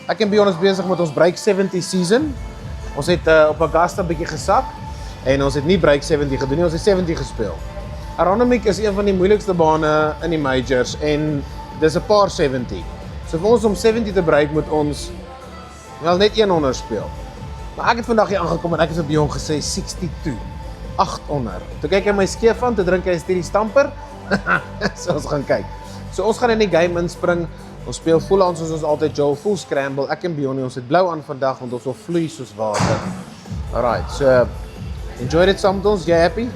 Ek en Bjorn is besig met ons Break 70 season. Ons het op Augusta 'n bietjie gesak en ons het nie Break 70 gedoen nie, ons het 70 gespeel. Aronimik is een van die moeilikste bane in die majors en dis 'n paar 70. So vir ons om 70 te break moet ons wel net 100 speel. Maar ek het vandag hier aangekom en ek het vir Bjorn gesê 62, 800. Toe kyk hy my skeef aan, toe drink hy 'n steady stamper. So ons gaan kyk. So ons gaan in die game inspring. Ons speel full on soos ons altyd Joel, full scramble. Ek en Bjorn, ons het blou aan vandag want ons wil vloei soos water. Alright, so enjoy dit saam met ons. Jy happy?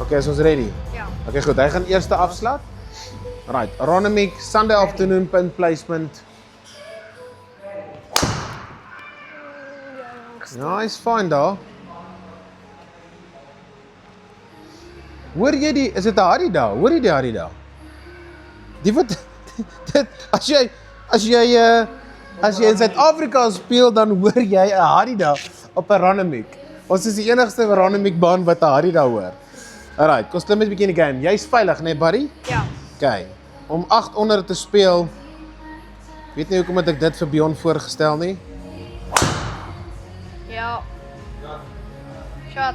Okay, is ons ready? Ja. Okay, goed. Hy gaan eerste afslaat. Alright, Aronimik, Sunday afternoon pin placement. Nice, fine daar. Hoor jy die, is dit 'n Harry daar? Hoor jy die Harry daar? Die wat dit as jy in Suid-Afrika speel dan hoor jy 'n Harry daar op 'n Aronimik. Ons is die enigste Aronimik baan wat 'n Harry daar hoor. Alright, kom klim net 'n bietjie in die game. Jy's veilig, né, buddy? Ja. Okay. Om 800 te speel. Weet nie hoekom het ek dit vir Bjorn voorgestel nie. Ja. Shot.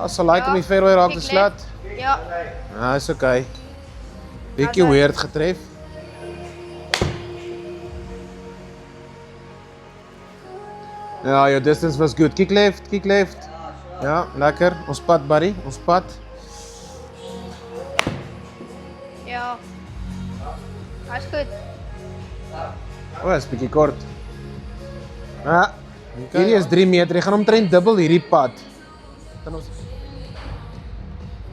Sal like om die fairway raak te Kick slat. left. Ja. Ja, is okay. Bietjie weird getref. Ja, your distance was good. Kick left, kick left. Ja, lekker. Ons pad, buddy. Ons pad. Ja. Hy's goed. O, is bietjie kort. Ja. Hierdie is 3 meter. Jy gaan omtrent dubbel hierdie pad. Dan ons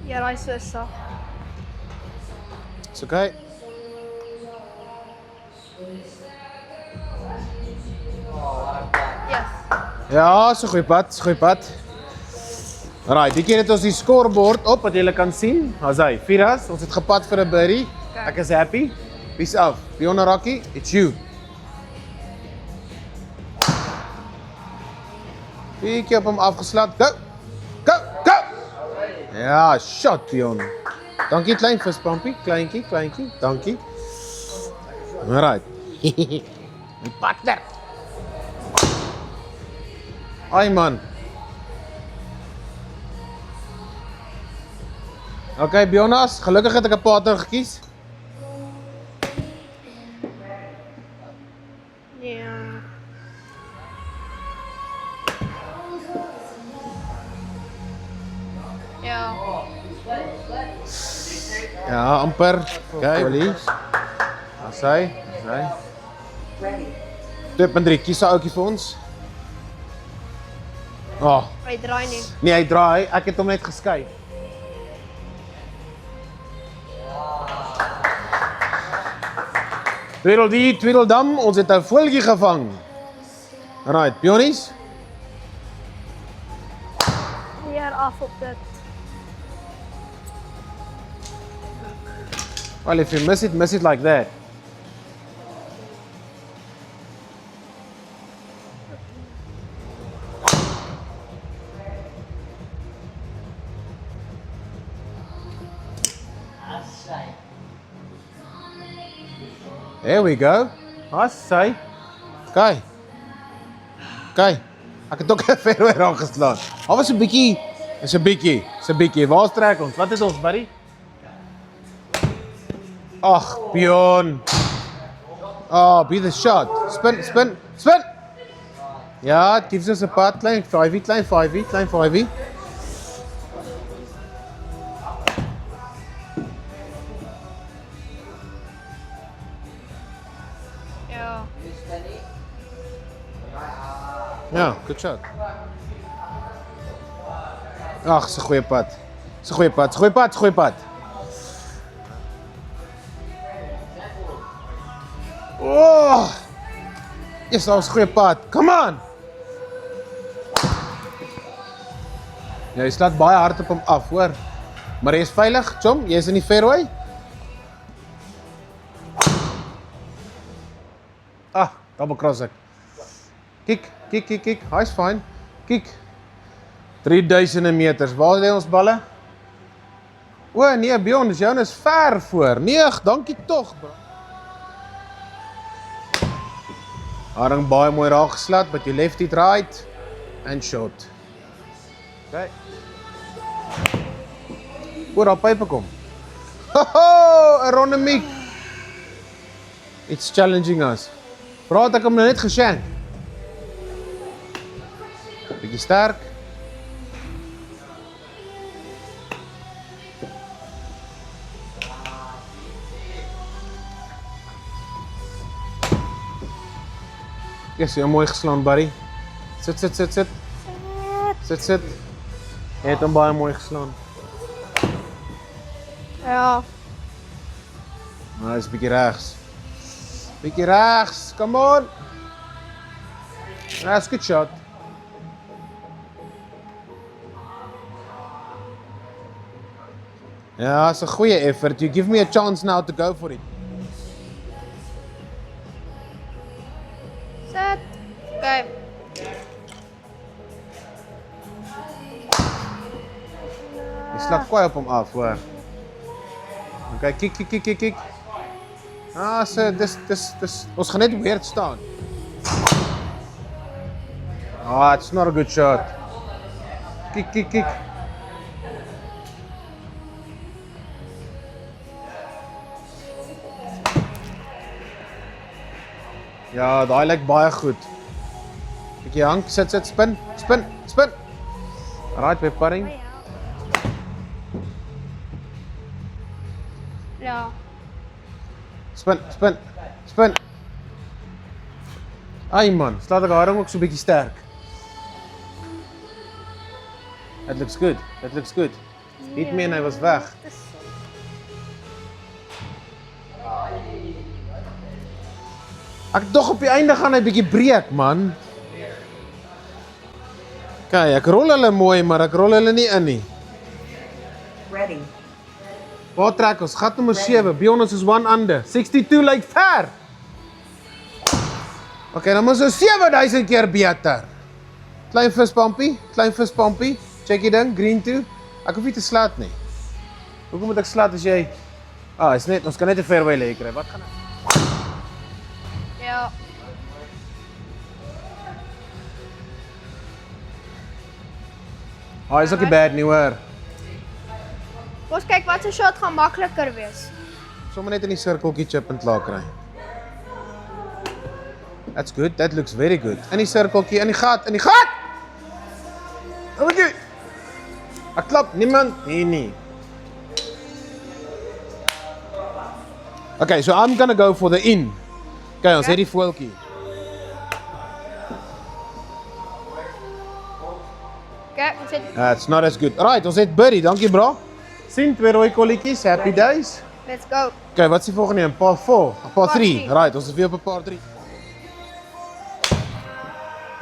Ja, hy's so sag. Is okay. Yes. Ja, so goeie pad, so goeie pad. Alright, die keer het ons die scorebord op wat julle kan sien. Daar's hy, Firas, ons het gepad vir 'n birdie. Ek is happy. Peace out. Bjorn Rocky, it's you. Bietjie op hom afgeslat. Go! Go! Go! Ja, shot Bjorn. Dankie klein vispampie, kleintjie, kleintjie. Dankie. Alright. My partner. Ai man. Okay, Bjonas, gelukkig het ek 'n partner gekies. Ja. Ja. Ja, amper. Okay, police. As hy. 2.3, kies 'n ouetjie vir ons. Oh, Hy draai nie. nee, hy draai. Ek het hom net geskei. Tweedledee, tweedeldam, ons het 'n voeltjie gevang. Alright, Bjornies. Weer af op dit. Well, if you miss it like that. There we go. Assai. Kyk. Kyk. Ek het ook 'n fairway raak geslaan. Al was 'n bietjie, is 'n bietjie. Waar trek ons? Wat is ons, buddy? Ag, Bjorn. Oh, be the shot. Spin, spin, spin. Ja, it gives us a putt, klein 5-ie, klein 5-ie, klein 5-ie. Ja. Ja, good shot. Ag, dis 'n goeie pad. Dis 'n goeie pad, goeie pad, goeie pad. Oh! Yes, dat was 'n goeie pad. Come on. Ja, jy slaat baie hard op hom af, hoor. Maar jy is veilig, chom. Jy is in die fairway. Ah, double cross ek. Kick, kick, kick, kick. Hy's fine. Kick. 3000 meters. Waar lê ons balle? O nee, Bjorn, dis joune is ver voor. Nee, dankie tog, bro. Haring baie mooi raak geslat, but you left it right and short. Okay. Oor daar pype kom. Ho, Aronimiek. It's challenging us. Praat ek hom nou net geshank. Bietjie sterk. Yes, jy mooi geslaan, buddy. Sit. Sit. Jy het hom baie mooi geslaan. Ja. Nou, is bietjie regs. Bietjie regs, come on. That's a good shot. Ja, it's a goeie effort. You give me a chance now to go for it. Sit. Okay. Jy slaap kwaai op hom af, hoor. Okay, kick. Ah, so dis ons gaan net weird staan. Ah, it's not a good shot. Kick. Ja, daai lyk baie goed. Bietjie hang, sit, spin. Right, we're putting. Ja. Spin. Ai man, slaat ek haring ook so bietjie sterk. That looks good. Hit me en hy was weg. Ek dog op die einde gaan hy bietjie breek, man. Okay, ek rol hulle mooi, maar ek rol hulle nie in nie. Ready. Waar trek ons? Gat nommer 7. Beyond ons is 1 under. 62 lyk ver. Okay, dan moet ons 7000 keer beter. Klein vispampie. Check die ding, green toe. Ek hoef nie te slat nie. Hoekom moet ek slat as jy... is net, ons kan net 'n fairway lê kry. Wat gaan ek? Ja. Is ook nie bad nie, hoor. Ons kyk wat se shot gaan makliker wees. Sommige net in die sirkeltjie chip en klaar kry. That's good, that looks very good. In die sirkeltjie, in die gat! Okay. Ek klap, niemand? Nee. Okay, so I'm gonna go for the in. Okay, ons het die voeltjie. Okay, ons het That's not as good. Alright, ons het birdie, dankie bro. Sien, 2 rooi kolletjies, happy days. let's go. Okay, wat is die volgende een? Par 4, par 3. 3. Right, ons is weer op 'n par 3.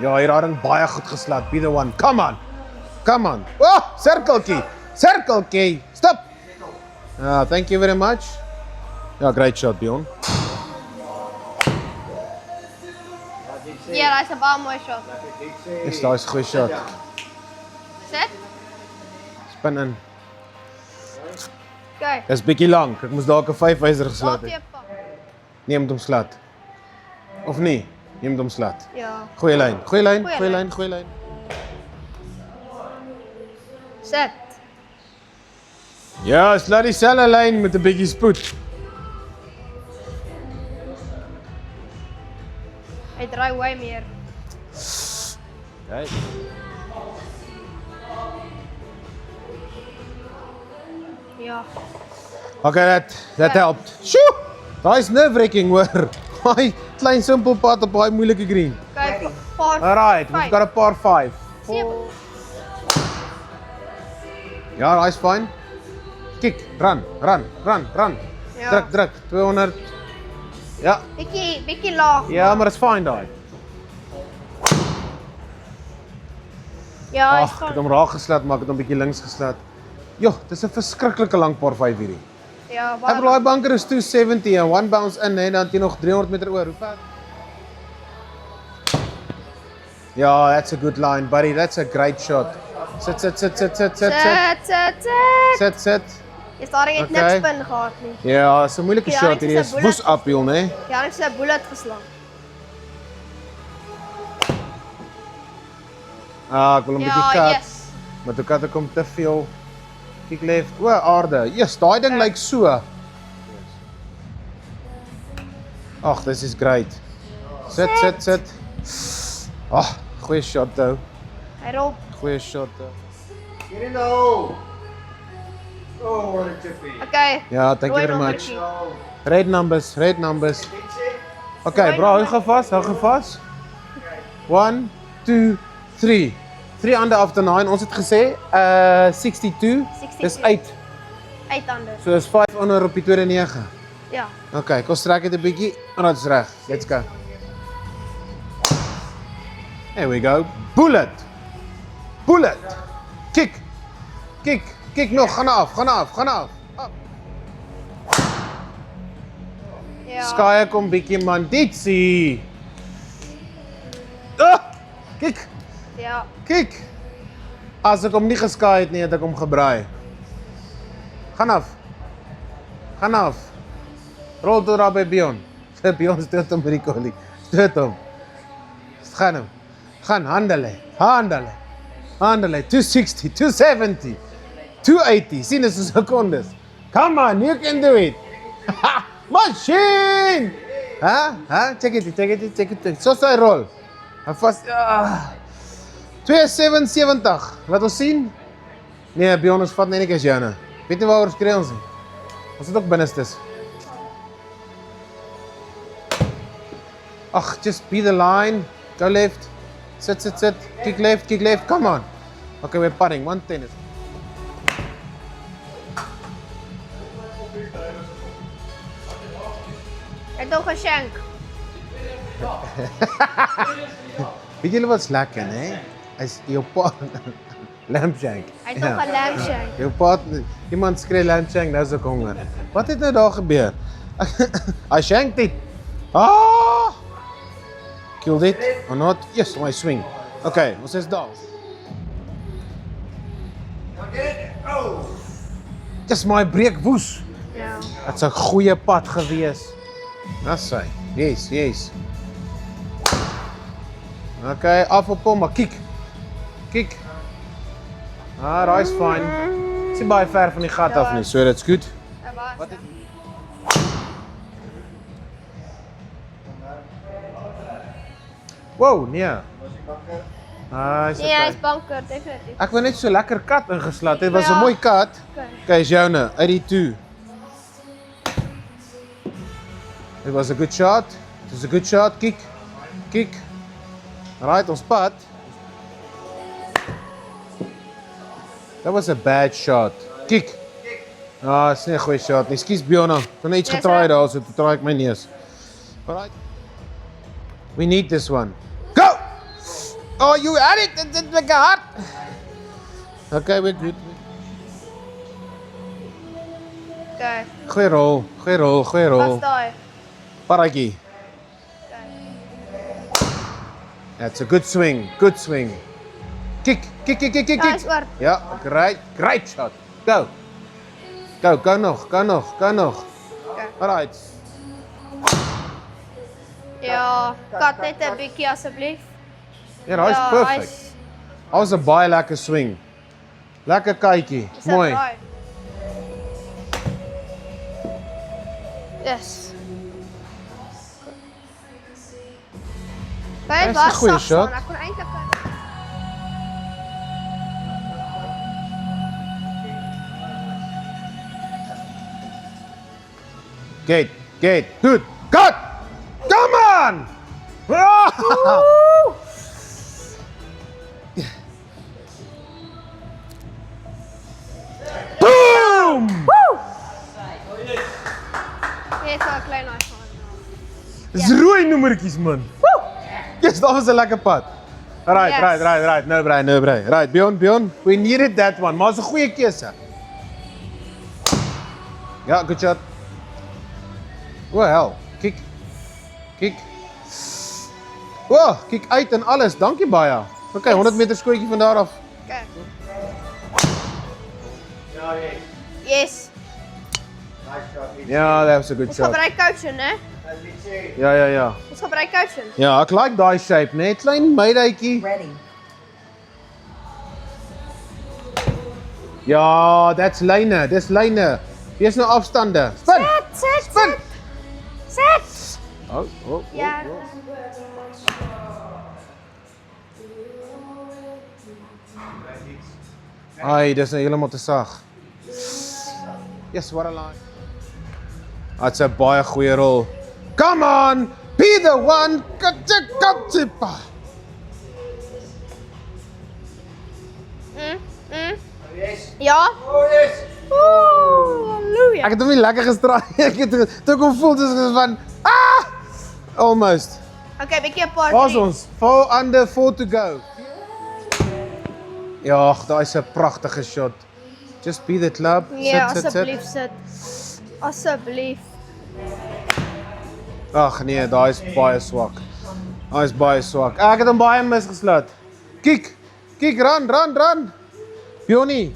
Ja, hier haring baie goed geslat. Be the one. Come on. Oh, cirkeltjie. Stop. Thank you very much. Ja, great shot, Bjorn. Ja, dis 'n baie mooi shot. Dis daai 'n goeie shot. Sit. Spin in. Okay. Dis bietjie lank. Ek moes dalk 'n 5-wyser geslat het. Neem hom slat. Of nie? Neem hom slat. Ja. Goeie lyn. Goeie lyn. Sit. Ja, slat dieselfde lyn met 'n bietjie spoed. Hy draai way meer. Okay. Ja. Okay, that helped. Shoo! Daai's nerve-wracking, hoor. Daai klein simpel pad op daai moeilike green. Kyk, paar. Alright, we've got a par 5. 7. Ja, daai's fine. Kick, run. Ja. Druk, 200. Ja. Bietjie laag. Ja, maar dit's fine daai. Ja, Ag, ek het hom raak geslat, maar ek het hom bietjie links geslat. Jo, dis 'n verskriklike lang par 5 hierdie. Ja, Ek bedoel, daai bunker is 270 en one bounce in en dan nog 300 meter oor. Hoe ver? Ja, that's a good line, buddy. That's a great shot. Sit. Sit. Is daar net Okay. niks spin gehad nie. Ja, dis 'n moeilike Ja, shot dit is hierdie. een Is bullet. woes uphill, né? Ja, ek het 'n bullet geslaan. Ek wil hom bietjie kat. yes. Maar toe kat ek hom te veel. Kick left. O, aarde. Yes, daai ding lyk so. Ag, this is great. Sit. Ag, goeie shot though. Hy rol. Goeie shot though. Get in the hole. Oh, what a chippy. Okay. Ja, thank you rooi very much. nommertjie. Red numbers. Okay, bro, hou gou vas. 1, 2, 3. 3 under after 9. Ons het gesê 62. Dis 8. 8 anders. So is 5 onder op die tweede 9. Ja. Okay, kom strek dit 'n bietjie. En dit's reg. Let's go. There we go. Bullet. Kick nog. Gaan af. Ja. Skye kom bietjie man. Ditsie. Kick. As ek hom nie geskaai het nie, het ek hom gebraai. Gaan af. Rol tot daar by Bion. Bion stoot hom by die kolie. Stoot hom. Gaan, handele. 260, 270, 280. Sien is 'n sekondes. Come on, you can do it. Machine! Check it. So sy rol. En vas 277. Laat ons sien. Nee, Bion ons vat net nie eens joune. Weet nie waaroor skree ons nie. Ons het ook binnestes. Ag, just be the line. Go left. Sit. Kick left. Come on. Okay, we're putting. 110 is. Hy het nog 'n shank. Weet julle wat's lekker, hè? Is jou pa lamb shank. Hy het nog 'n lamb shank. Jou pa, iemand skree lamb shank, nou is ek honger. Wat het nou daar gebeur? I shanked it. Killed it or not? Yes, my swing. Okay, ons is daar. Dis my breek woes. Ja. Dit's 'n goeie pad gewees. Dis hy. Yes. Okay, af op hom, maar kick. Daai's fine. Dis nie baie ver van die gat af nie, so dit's goed. Wat het Wow, nee. Nee, hy's banker, definitief. Ek wou net so lekker kat ingeslat. Dit was 'n Ja. mooi kat. Okay. Okay, is joune uit die 2. It was a good shot. Kick. Right, ons pad. That was a bad shot. Kick. Is nie 'n goeie shot nie. Ekskuus Biona. Ek het net iets Yes, getraai sir. daar, so toe draai ek my neus. Alright. We need this one. Go! Oh, you had it! Dit lekker hard. Okay, we're good. Okay. Goeie rol. Pas daai. Paratjie. That's a good swing. Kick. Nice oor. Ja, great shot. Go nog. Okay. Alright. Ja, kat net 'n bietjie asseblief. Ja, daai is perfect. Dit was 'n baie lekker swing. Lekker kykie. Dis 'n Mooi. draai. Yes. Dit Dis 'n was goeie sag shot. man, ek kon eintlik Gate. Good. Cut. Come on. Boom. Jy het 'n klein nice van. Dis rooi nommertjies man. Yes, dat was 'n lekker pad. Right. No braai. Right, Bion. We needed that one. Maar 'n goeie keuse. Ja, good shot. Well, kick. Oh, kick uit en alles. Dankie baie. Okay, 100 meter skootjie van daar af. Okay. Yes. Ja, that was a good Ons shot. gebruik coaching, né? Ja. Ons gebruik coaching. Ja, ek like daai shape, né? Klein meidetjie. Ready. Ja, that's lyne, dis lyne. Wees nou afstande. Spin. Sit. Spin. Sit. Oh. Ja. Ai, dis nou heeltemal te sag. Yes, what a line. That's 'n baie goeie rol. Come on, be the one. Katipa. Ja. Ooh, halleluja. Ek het hom nie lekker gestraai. Ek het toe kom voel soos van almost. Okay, bietjie 'n paar. Waar's ons? 4 under 4 to go. Ja, daai is 'n pragtige shot. Just be the club. Ja, Sit. asseblief sit. Asseblief. Ag nee, daai is baie swak. Daai is baie swak. Ek het hom baie misgesluit. Kiek, run. Pioni.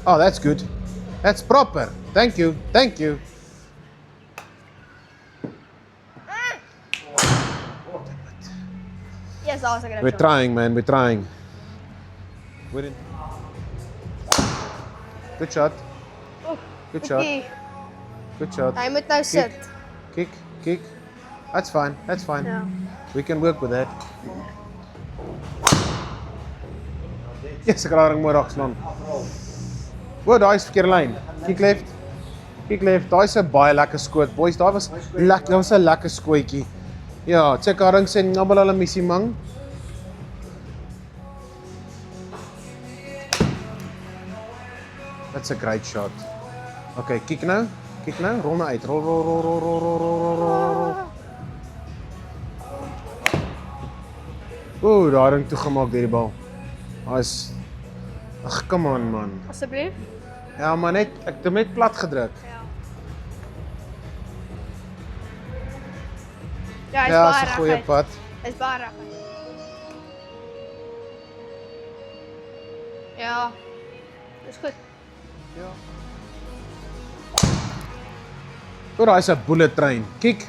Oh, that's good. That's proper. Thank you. Yes, daar's 'n We're grap. trying, man. We're trying. Good shot. Good shot. Good shot. Hy moet nou sit. Kick. That's fine. Ja. We can work with that. Yes, ek raak mooi raak slaan. O, daai is verkeerde lyn. Kick left. Daai is 'n baie lekker skoot. Boys, daai was lekker. Dit was 'n lekker skootjie. Ja, check haring sê ngabala missie mang. That's a great shot. Okay, kick nou. Rol nou uit. Rol. Ooh, daar ding toegemaak deur die bal. Ag, come on man. Asseblief. Ja, maar net ek het hom net plat gedruk. Ja, Ja, is is 'n baie goeie reg. pad. Is baie reg. Ja. Dis goed. O, daar is 'n bullet train. Kick.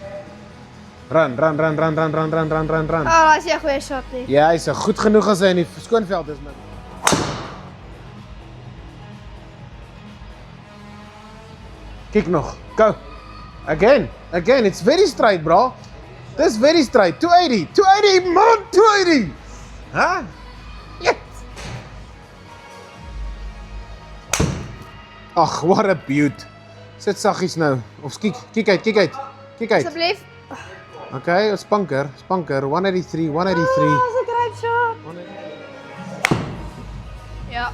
Run. Ah, dis 'n goeie shot nie. Ja, hy's goed genoeg as hy in die skoonveld is man. Kick nog. Go. Again, it's very straight, bro. This very straight. 280, man, 280. Huh? Yes. Ag, what a beaut. Sit saggies nou. Of kyk uit. Asseblief. Okay, spanker, 183. Ah, dis 'n great shot. Ja.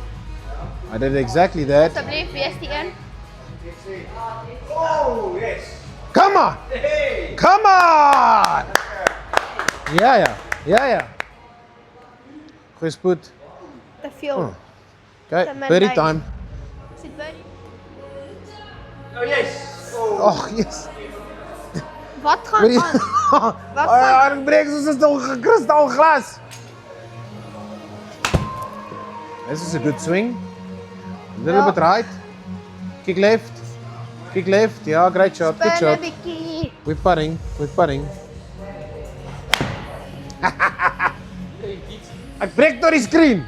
I did exactly that. Asseblief, wees die een. Come on! Ja. Goeie spoed. Te veel. Okay, Te min birdie tyd. time. Sit birdie. Ag, yes. Wat gaan aan? Wat gaan? Ek breek soos 'n kristalglas. This is a good swing. Little bit right. Kick left. Yeah, great shot. Good Spin 'n shot. bietjie. We're putting. Ek breek door die screen.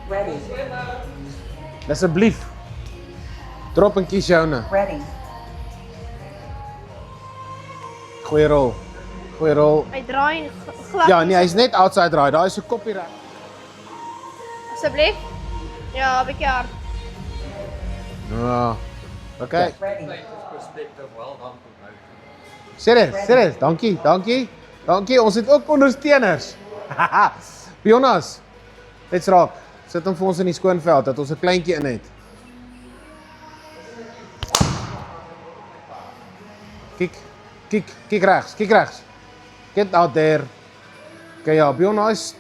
Ready. Asseblief. Drop en kies joune. Ready. Goeie rol. Hy draai glad. Ja, nee, hy's net outside right. Daai is so koppie reg. Asseblief. Ja, 'n bietjie hard. Ja. Okay. Ready. Serius. Dankie. Ons het ook ondersteuners. Jonas. Let's raak. Sit hom vir ons in die skoonveld dat ons 'n kleintjie in het. Kick regs. Get out there. Okay, ja, Jonas.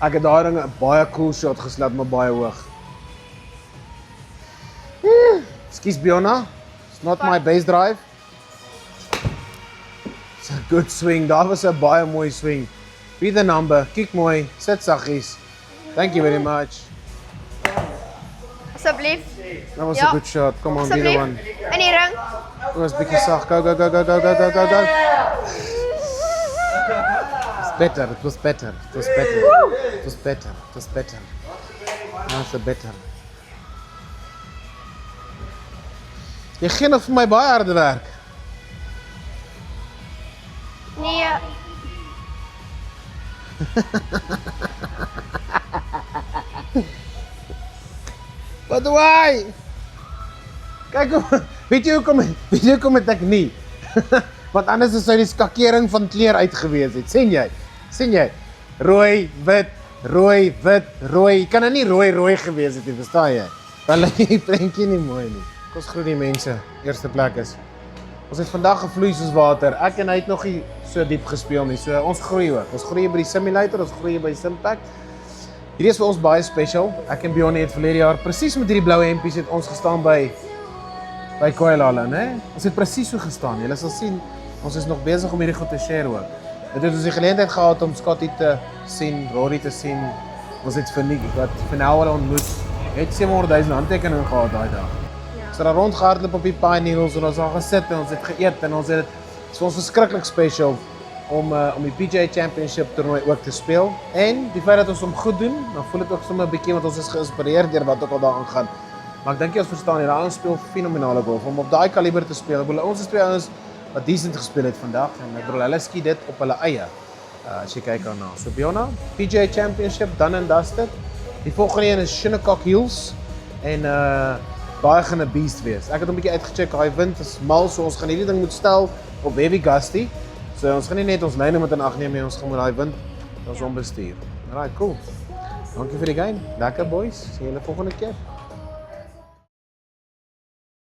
Ek het daai ding 'n baie cool shot geslaan, maar baie hoog. Excuse Biona. It's not my base drive. It's a good swing. Daar was 'n baie mooi swing. Be the number. Kick mooi. Sit saggies. Thank you very much. Asseblief. That was Ja. a good shot. Come on, be the Asseblief. one. In die ring. It was bietjie sag. Go. better, it was better, it was better, it was better, it was better. That's better. Jy gee nog vir my baie harde werk. Nee, But why? Kyk, weet jy hoekom het ek nie? Want anders sou die skakering van kleur uitgewees het. Sien jy? Rooi, wit, rooi, wit, rooi. Kan nou nie rooi gewees het nie, verstaan jy? Dan lyk die prentjie nie mooi nie. Kom ons groet die mense. Eerste plek is. Ons het vandag gevloei soos water. Ek en hy het nog nie so diep gespeel nie. So ons groei ook. Ons groei by die simulator, ons groei by Simpact. Hierdie is vir ons baie special. Ek en Bjorn het verlede jaar presies met hierdie blou hempies het ons gestaan by Koilala, né? Ons het presies so gestaan. Julle sal sien, ons is nog besig om hierdie goed te share ook. Dit het ons die geleentheid gehad om Scotty te sien, Rory te sien. Ons het Verniek wat Vanel ontmoet. Het 700,000 handtekeninge gehad daai dag. Ons het daar rondgehardloop op die Pine Needles en ons het daar gesit en ons het geëet en ons het dit is vir ons verskriklik special om die PGA Championship toernooi ook te speel. En die feit dat ons hom goed doen, dan voel dit ook sommer 'n bietjie want ons is geïnspireerd deur wat ook al daaraan gaan. Maar ek dink jy ons verstaan hier, daai ouens speel fenomenale golf om op daai kaliber te speel. Ek bedoel ons is twee ouens wat decent gespeel het vandag en ek bedoel hulle skiet dit op hulle eie. As jy kyk daarna. So Bjorn, PGA Championship done and dusted. Die volgende een is Shinnecock Hills en baie gaan 'n beast wees. Ek het 'n bietjie uitgecheck, daai wind is mal, so ons gaan hierdie ding moet stel op heavy gusty. So ons gaan nie net ons lyne moet in ag neem nie, ons gaan met daai wind ons hom bestuur. Alright, cool. Dankie vir die game. Lekker boys. Sien julle volgende keer.